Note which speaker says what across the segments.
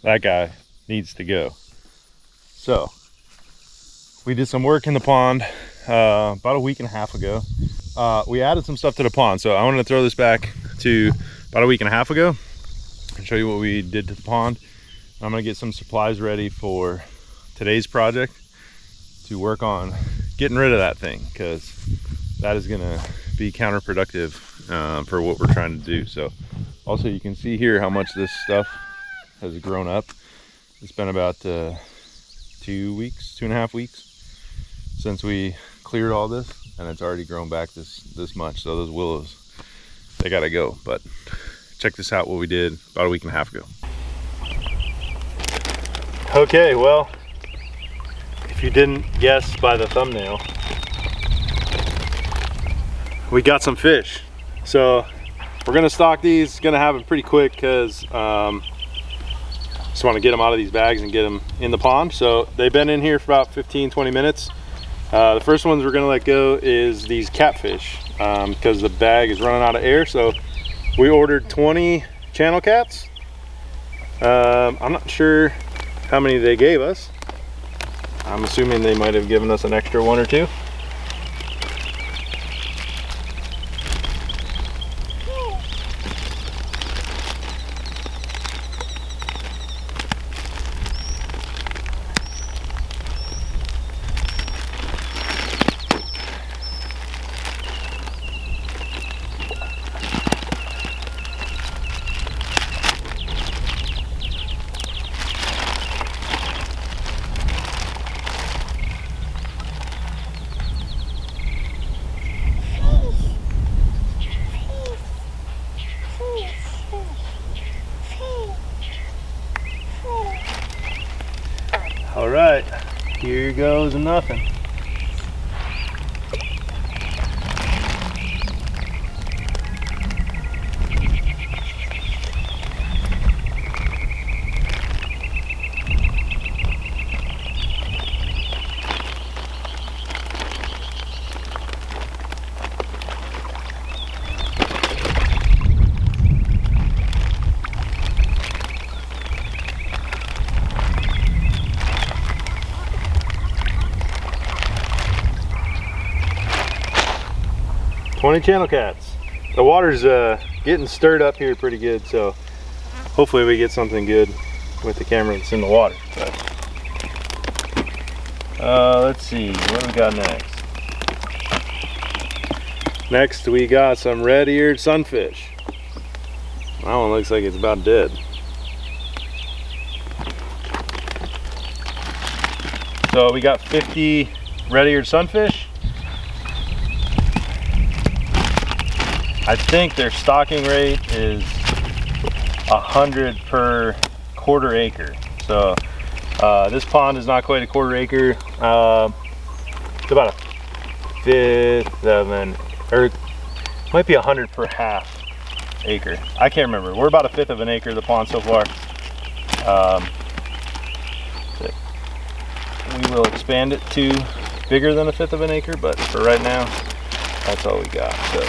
Speaker 1: that guy needs to go. So we did some work in the pond about a week and a half ago. We added some stuff to the pond, so I wanted to throw this back to about a week and a half ago and show you what we did to the pond. I'm gonna get some supplies ready for today's project to work on getting rid of that thing, because that is gonna be counterproductive for what we're trying to do. So also you can see here how much this stuff has grown up. It's been about 2.5 weeks since we cleared all this, and it's already grown back this much. So those willows, they gotta go. But check this out, what we did about a week and a half ago. Okay, well, if you didn't guess by the thumbnail, we got some fish. So we're gonna stock these, gonna have them pretty quick, because just want to get them out of these bags and get them in the pond. So they've been in here for about 15-20 minutes. The first ones we're gonna let go is these catfish, because the bag is running out of air. So we ordered 20 channel cats. I'm not sure how many they gave us. I'm assuming they might have given us an extra one or two. All right, here goes nothing. Channel cats. The water's getting stirred up here pretty good, so hopefully we get something good with the camera that's in the water. But, let's see, what do we got next? Next we got some red-eared sunfish. That one looks like it's about dead. So we got 50 red-eared sunfish. I think their stocking rate is 100 per quarter acre. So this pond is not quite a quarter acre. It's about a fifth of an, or might be 100 per half acre. I can't remember. We're about a fifth of an acre of the pond so far. We will expand it to bigger than a fifth of an acre, but for right now, that's all we got. So.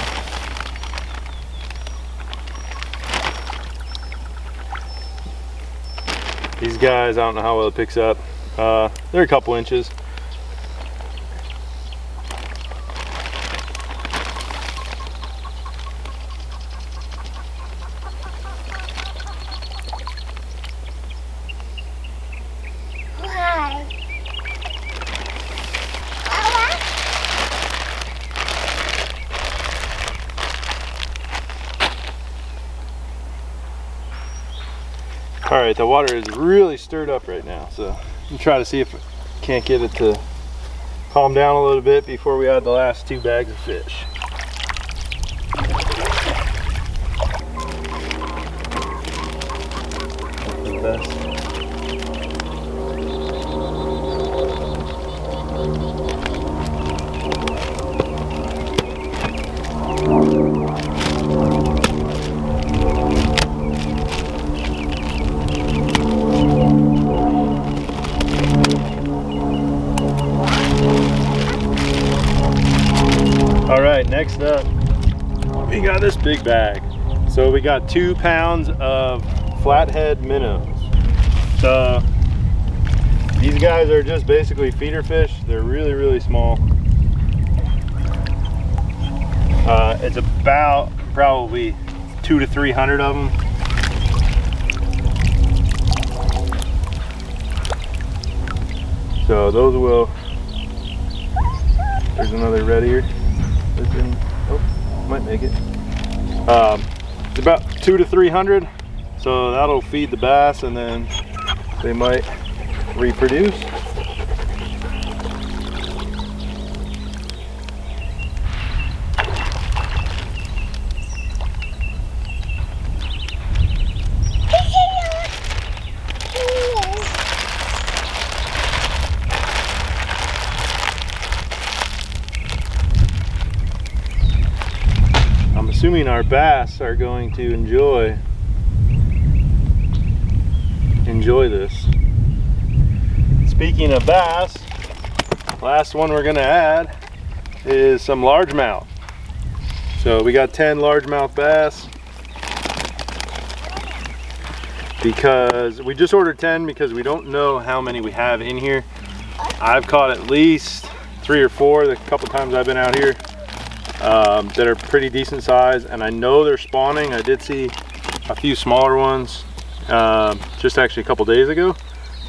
Speaker 1: These guys, I don't know how well it picks up. They're a couple inches. All right, the water is really stirred up right now, so I'm trying to see if I can't get it to calm down a little bit before we add the last 2 bags of fish. That's the best. All right, next up, we got this big bag. So we got 2 pounds of flathead minnows. So these guys are just basically feeder fish. They're really, really small. It's about probably 200 to 300 of them. So those will, there's another red ear. Oh, might make it. It's about 200 to 300. So that'll feed the bass and then they might reproduce. I'm assuming our bass are going to enjoy this. Speaking of bass, last one we're gonna add is some largemouth. So we got 10 largemouth bass because we just ordered 10 because we don't know how many we have in here. I've caught at least 3 or 4 the couple times I've been out here that are pretty decent size, and I know they're spawning. I did see a few smaller ones just actually a couple days ago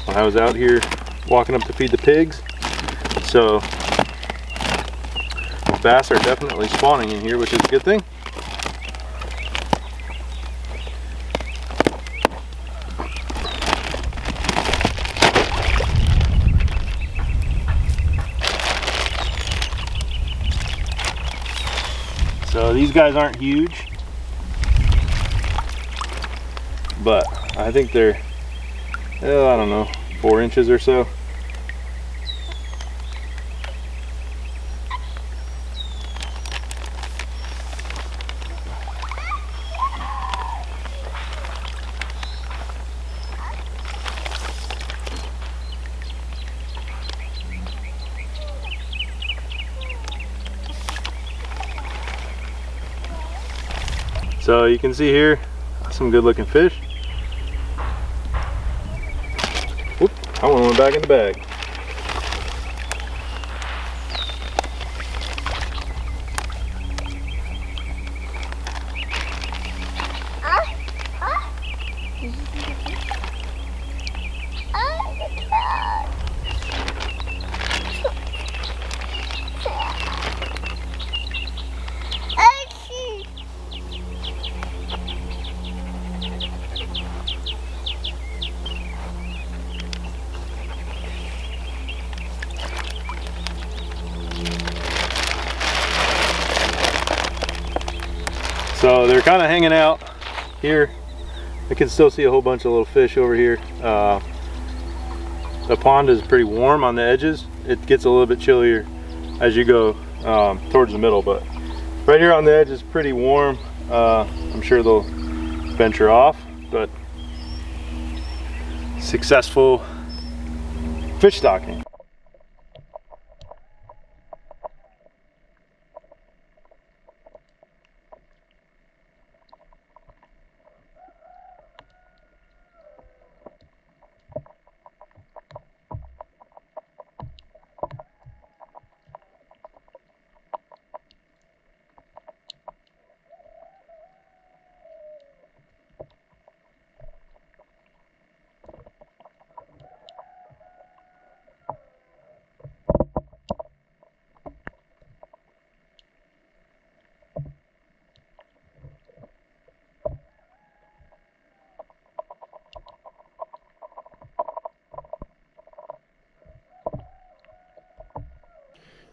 Speaker 1: when I was out here walking up to feed the pigs. So bass are definitely spawning in here, which is a good thing. So these guys aren't huge, but I think they're, I don't know, 4 inches or so. So you can see here some good looking fish. Whoop, I want one back in the bag. So they're kind of hanging out here. I can still see a whole bunch of little fish over here. The pond is pretty warm on the edges. It gets a little bit chillier as you go towards the middle, but right here on the edge is pretty warm. I'm sure they'll venture off, but successful fish stocking.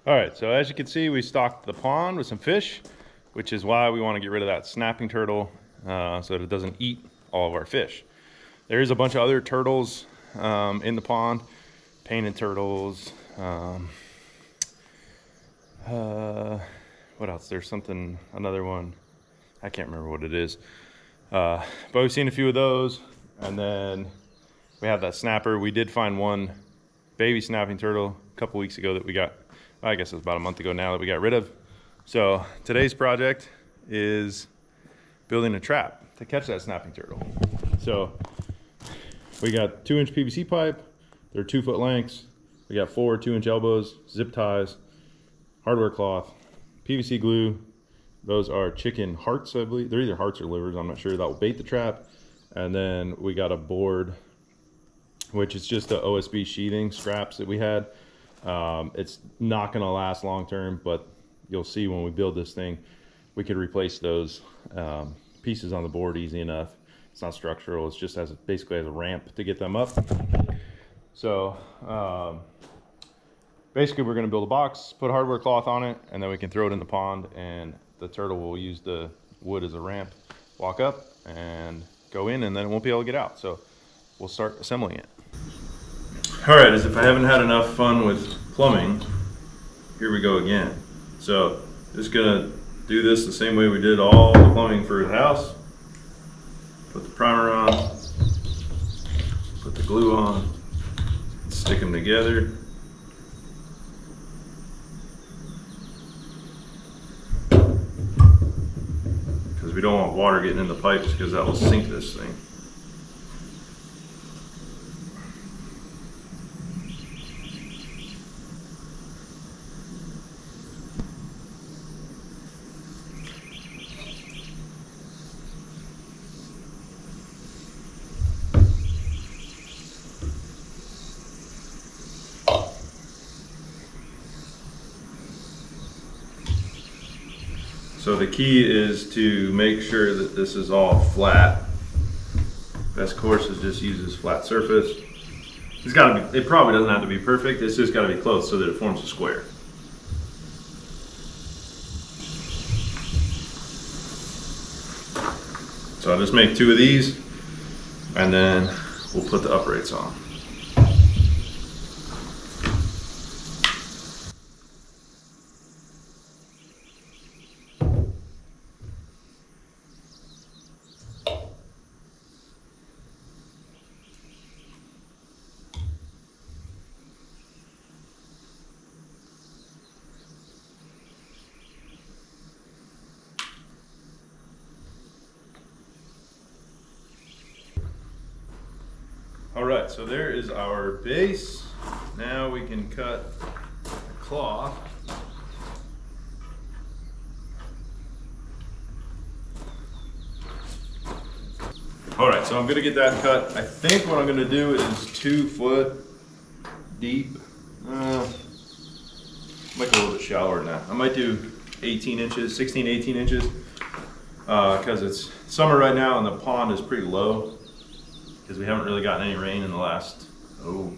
Speaker 1: All right, so as you can see, we stocked the pond with some fish, which is why we want to get rid of that snapping turtle so that it doesn't eat all of our fish. There is a bunch of other turtles in the pond, painted turtles. What else? There's something, another one. I can't remember what it is. But we've seen a few of those. And then we have that snapper. We did find one baby snapping turtle a couple weeks ago that we got, I guess it was about a month ago now, that we got rid of. So today's project is building a trap to catch that snapping turtle. So We got 2-inch PVC pipe. They're 2-foot lengths. We got 4 2-inch elbows, zip ties, hardware cloth, PVC glue. Those are chicken hearts, I believe. They're either hearts or livers, I'm not sure. That will bait the trap. And then we got a board, which is just the OSB sheathing scraps that we had. It's not gonna last long term, but you'll see when we build this thing, we could replace those pieces on the board easy enough. It's not structural, it's just basically as a ramp to get them up. So basically we're gonna build a box, put hardware cloth on it, and then we can throw it in the pond, and the turtle will use the wood as a ramp, walk up and go in, and then it won't be able to get out. So we'll start assembling it. All right, as if I haven't had enough fun with plumbing, here we go again. So just gonna do this the same way we did all the plumbing for the house. Put the primer on, put the glue on, stick them together. Because we don't want water getting in the pipes, because that will sink this thing. So the key is to make sure that this is all flat. Best course is just use this flat surface. It's gotta be, it probably doesn't have to be perfect, it's just gotta be close so that it forms a square. So I'll just make 2 of these, and then we'll put the uprights on. All right, so there is our base. Now we can cut the cloth. All right, so I'm gonna get that cut. I think what I'm gonna do is 2 foot deep. Might go a little bit shallower than that. I might do 18 inches, 16, 18 inches, because it's summer right now and the pond is pretty low, because we haven't really gotten any rain in the last, been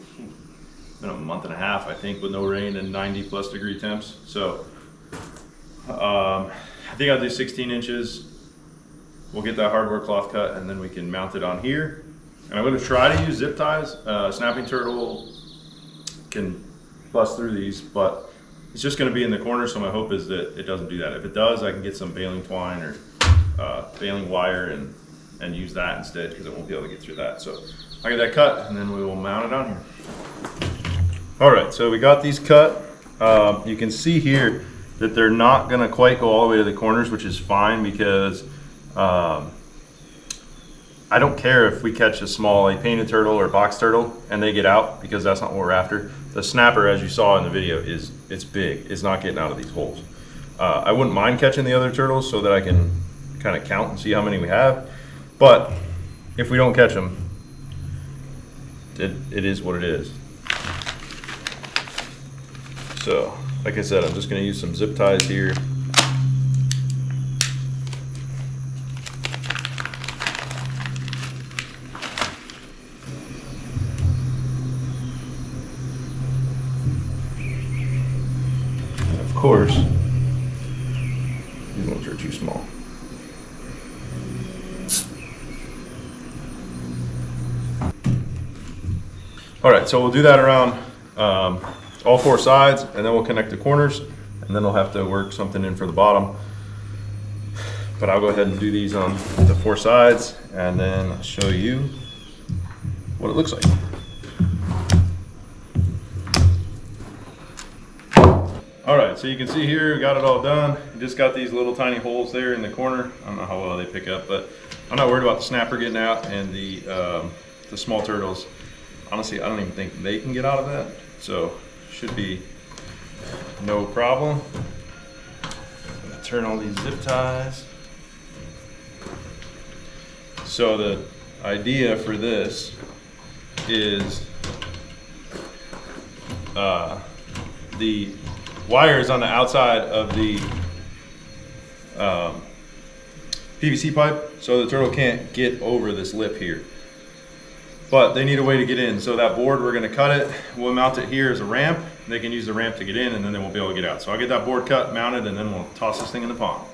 Speaker 1: a month and a half, I think, with no rain and 90+ degree temps. So I think I'll do 16 inches. We'll get that hardware cloth cut, and then we can mount it on here. And I'm gonna try to use zip ties. Snapping turtle can bust through these, but it's just gonna be in the corner, so my hope is that it doesn't do that. If it does, I can get some baling twine or baling wire and use that instead, because it won't be able to get through that. So I get that cut, and then we will mount it on here. All right, so we got these cut. You can see here that they're not gonna quite go all the way to the corners, which is fine, because I don't care if we catch a painted turtle or box turtle and they get out, because that's not what we're after. The snapper, as you saw in the video, it's big. It's not getting out of these holes. I wouldn't mind catching the other turtles so that I can kind of count and see how many we have. But if we don't catch them, it is what it is. So, like I said, I'm just going to use some zip ties here. And of course, these ones are too small. All right, so we'll do that around all 4 sides, and then we'll connect the corners, and then we'll have to work something in for the bottom. But I'll go ahead and do these on the 4 sides, and then I'll show you what it looks like. All right, so you can see here, we got it all done. We just got these little tiny holes there in the corner. I don't know how well they pick up, but I'm not worried about the snapper getting out and the the small turtles, honestly, I don't even think they can get out of that. So should be no problem. I'm gonna turn all these zip ties. So the idea for this is the wires on the outside of the PVC pipe, so the turtle can't get over this lip here. But they need a way to get in. So that board, we're gonna cut it. We'll mount it here as a ramp. They can use the ramp to get in, and then they won't be able to get out. So I'll get that board cut, mounted, and then we'll toss this thing in the pond.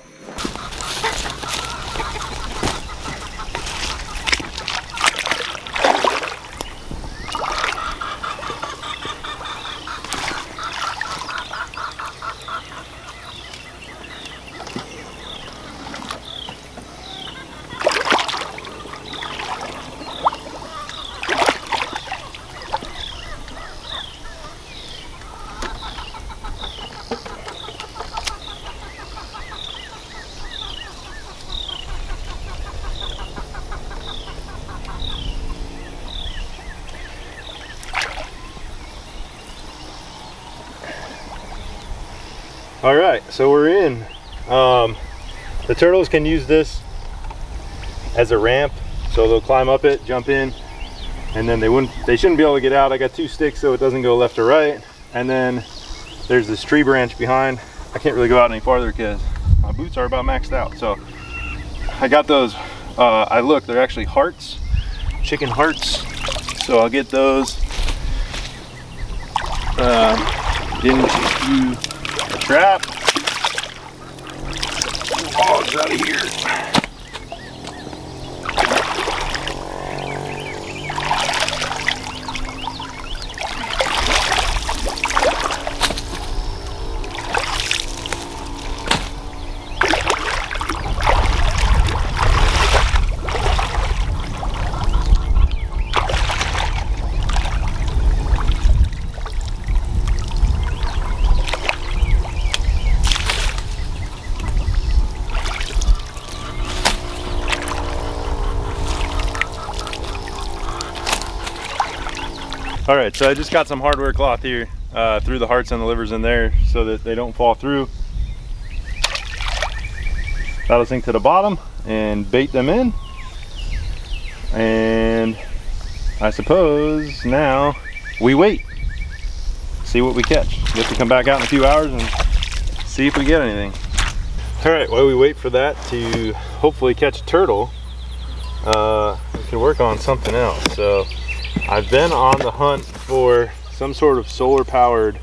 Speaker 1: All right, so we're in. The turtles can use this as a ramp, so they'll climb up it, jump in, and then they shouldn't be able to get out. I got 2 sticks so it doesn't go left or right, and then there's this tree branch behind. I can't really go out any farther because my boots are about maxed out. So I got those. I looked, they're actually hearts, chicken hearts. So I'll get those. Didn't do a trap. Hogs out of here. All right, so I just got some hardware cloth here, threw the hearts and the livers in there so that they don't fall through. That'll sink to the bottom and bait them in. And I suppose now we wait, see what we catch. We have to come back out in a few hours and see if we get anything. All right, while we wait for that to hopefully catch a turtle, we can work on something else. So I've been on the hunt for some sort of solar powered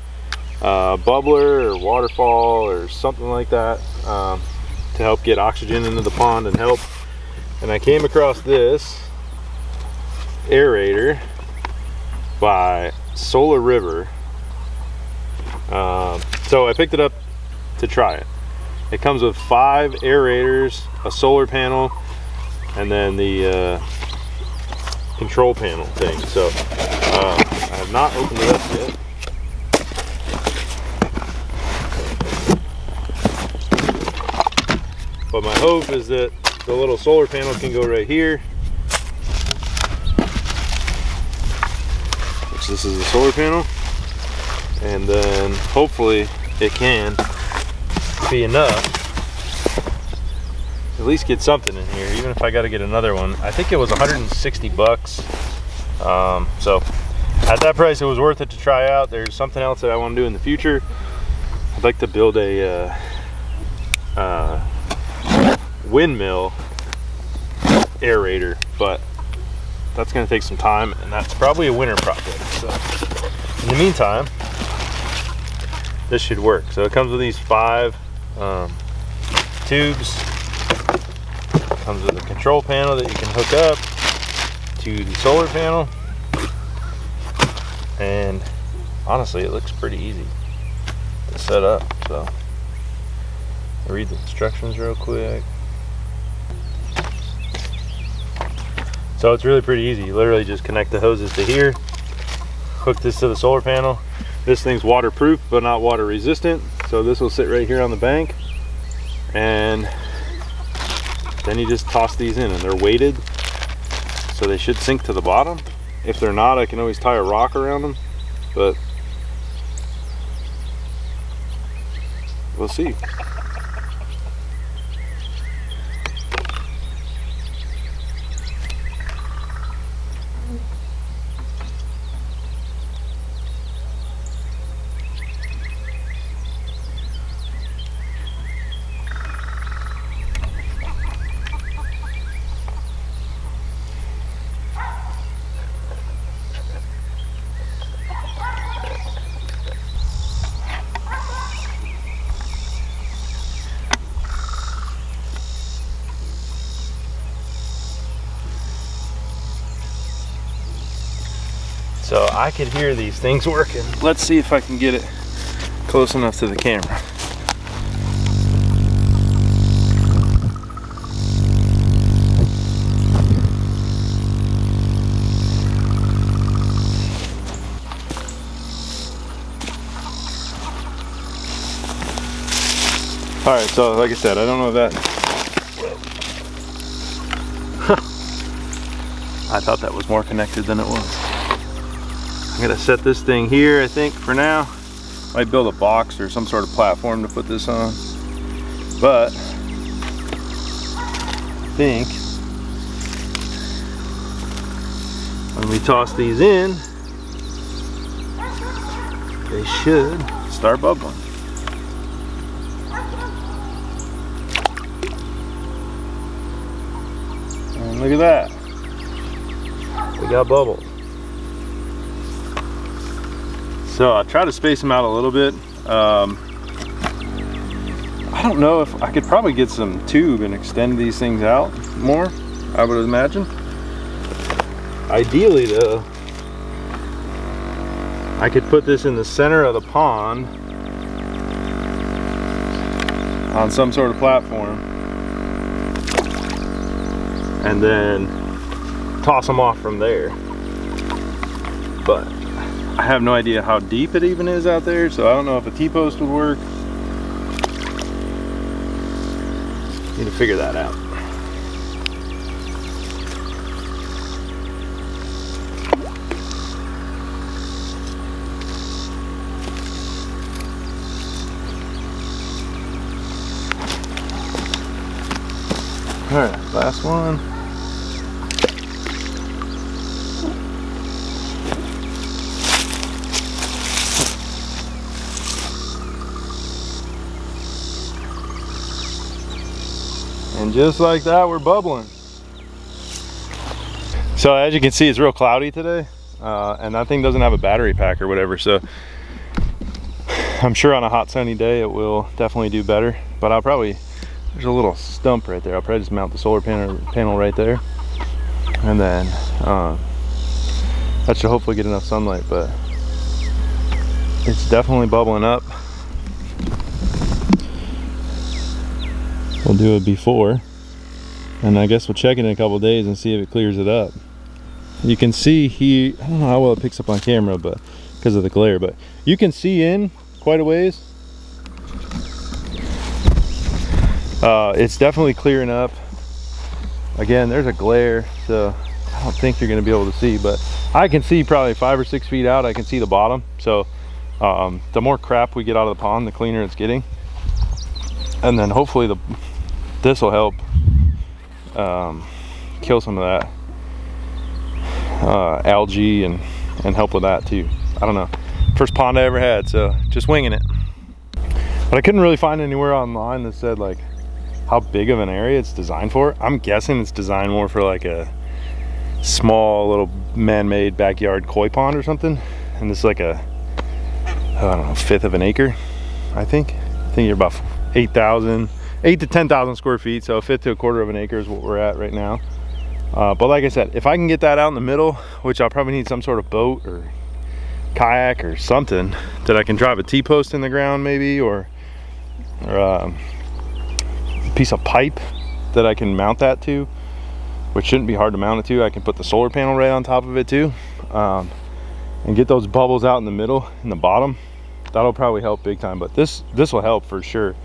Speaker 1: bubbler or waterfall or something like that to help get oxygen into the pond and help. And I came across this aerator by Solar River. So I picked it up to try it. It comes with 5 aerators, a solar panel, and then the control panel thing. So I have not opened it up yet. But my hope is that the little solar panel can go right here, which this is the solar panel, and then hopefully it can be enough at least get something in here, even if I got to get another one. I think it was 160 bucks. So at that price it was worth it to try out. There's something else that I want to do in the future. I'd like to build a windmill aerator, but that's going to take some time, and that's probably a winter project. So in the meantime, this should work. So it comes with these 5 tubes. Comes with a control panel that you can hook up to the solar panel, and honestly it looks pretty easy to set up. So I'll read the instructions real quick. So it's really pretty easy. You literally just connect the hoses to here, hook this to the solar panel. This thing's waterproof but not water resistant, so this will sit right here on the bank, and then you just toss these in, and they're weighted, so so they should sink to the bottom. If they're not, I can always tie a rock around them, but we'll see. So I could hear these things working. Let's see if I can get it close enough to the camera. All right, so like I said, I don't know if that, I thought that was more connected than it was. I'm gonna set this thing here, I think, for now. Might build a box or some sort of platform to put this on. But I think when we toss these in, they should start bubbling. And look at that. We got bubbles. So I try to space them out a little bit. I don't know if I could probably get some tube and extend these things out more, I would imagine. Ideally though, I could put this in the center of the pond on some sort of platform and then toss them off from there. But I have no idea how deep it even is out there, so I don't know if a T-post would work. Need to figure that out. All right, last one. And just like that, we're bubbling. So as you can see, it's real cloudy today, and that thing doesn't have a battery pack or whatever, so I'm sure on a hot sunny day it will definitely do better. But I'll probably, there's a little stump right there, I'll probably just mount the solar panel right there, and then that should hopefully get enough sunlight. But it's definitely bubbling up. We'll do it before, and I guess we'll check it in a couple days and see if it clears it up. You can see here, I don't know how well it picks up on camera, but because of the glare, but you can see in quite a ways. It's definitely clearing up. Again, there's a glare, so I don't think you're going to be able to see, but I can see probably 5 or 6 feet out. I can see the bottom. So the more crap we get out of the pond, the cleaner it's getting. And then hopefully this will help kill some of that algae and help with that too. I don't know. First pond I ever had, so just winging it. But I couldn't really find anywhere online that said like how big of an area it's designed for. I'm guessing it's designed more for like a small little man-made backyard koi pond or something. And this is like a, I don't know, 1/5 of an acre, I think. I think you're about 8 to 10,000 square feet, so 1/5 to 1/4 of an acre is what we're at right now. But like I said, if I can get that out in the middle, which I'll probably need some sort of boat or kayak or something that I can drive a T-post in the ground maybe, or a piece of pipe that I can mount that to, which shouldn't be hard to mount it to. I can put the solar panel right on top of it too, and get those bubbles out in the middle, in the bottom. That'll probably help big time, but this will help for sure.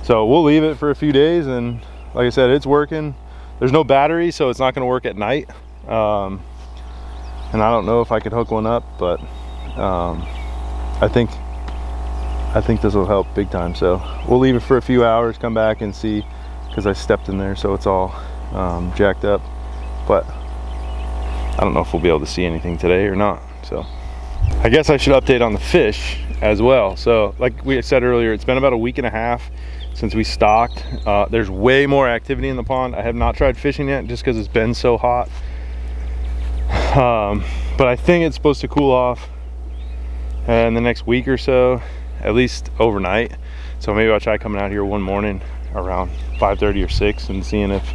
Speaker 1: So we'll leave it for a few days, and like I said, it's working. There's no battery, so it's not going to work at night. and I don't know if I could hook one up, but I think this will help big time. So we'll leave it for a few hours, come back and see, because I stepped in there so it's all jacked up, but I don't know if we'll be able to see anything today or not. So I guess I should update on the fish as well. So like we said earlier, it's been about a week and a half since we stocked. There's way more activity in the pond. I have not tried fishing yet just because it's been so hot, but I think it's supposed to cool off in the next week or so, at least overnight. So maybe I'll try coming out here one morning around 5:30 or 6 and seeing if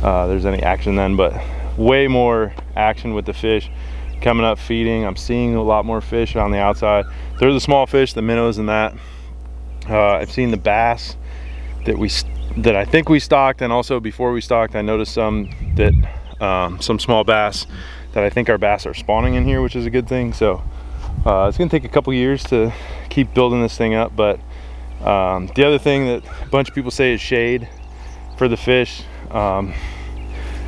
Speaker 1: there's any action then. But way more action with the fish coming up feeding. I'm seeing a lot more fish on the outside. They're the small fish, the minnows and that. I've seen the bass that I think we stocked, and also before we stocked I noticed some small bass that I think our bass are spawning in here, which is a good thing. So it's gonna take a couple years to keep building this thing up. But the other thing that a bunch of people say is shade for the fish, and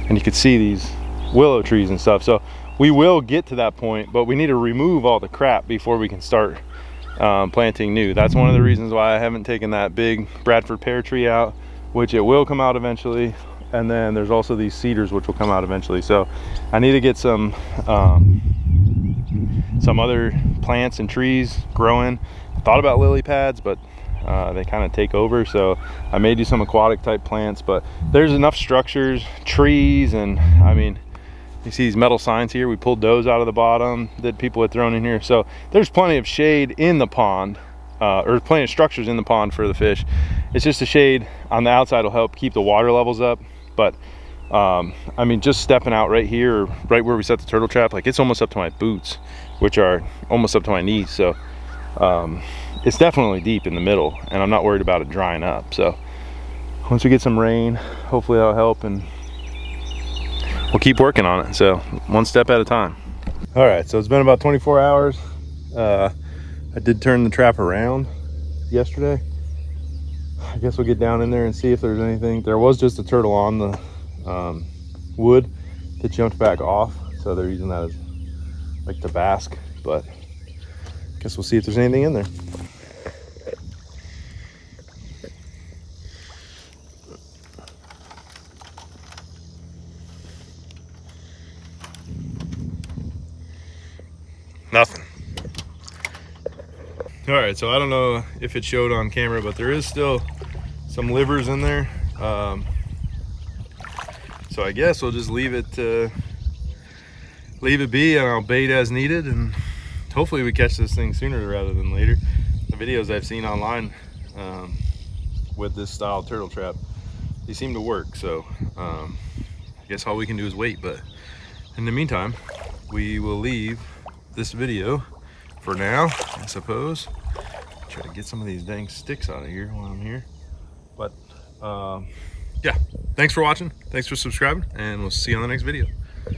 Speaker 1: you can see these willow trees and stuff. So we will get to that point, but we need to remove all the crap before we can start planting new. That's one of the reasons why I haven't taken that big Bradford pear tree out, which it will come out eventually. And then there's also these cedars which will come out eventually. So I need to get some other plants and trees growing. I thought about lily pads, but they kind of take over. So I may do some aquatic type plants, but there's enough structures, trees, and I mean, you see these metal signs here. We pulled those out of the bottom that people had thrown in here. So there's plenty of shade in the pond, or plenty of structures in the pond for the fish. It's just the shade on the outside will help keep the water levels up. But I mean, just stepping out right here, right where we set the turtle trap, like it's almost up to my boots, which are almost up to my knees. So it's definitely deep in the middle, and I'm not worried about it drying up. So once we get some rain, hopefully that'll help, and we'll keep working on it. So one step at a time. All right, so it's been about 24 hours. I did turn the trap around yesterday. I guess we'll get down in there and see if there's anything. There was just a turtle on the wood that jumped back off, so they're using that as like to bask, but I guess we'll see if there's anything in there. Nothing. All right, so I don't know if it showed on camera, but there is still some livers in there. So I guess we'll just leave it be, and I'll bait as needed, and hopefully we catch this thing sooner rather than later. The videos I've seen online with this style turtle trap, they seem to work. So I guess all we can do is wait. But in the meantime, we will leave this video for now, I suppose. Try to get some of these dang sticks out of here while I'm here. But yeah, thanks for watching, thanks for subscribing, and we'll see you on the next video.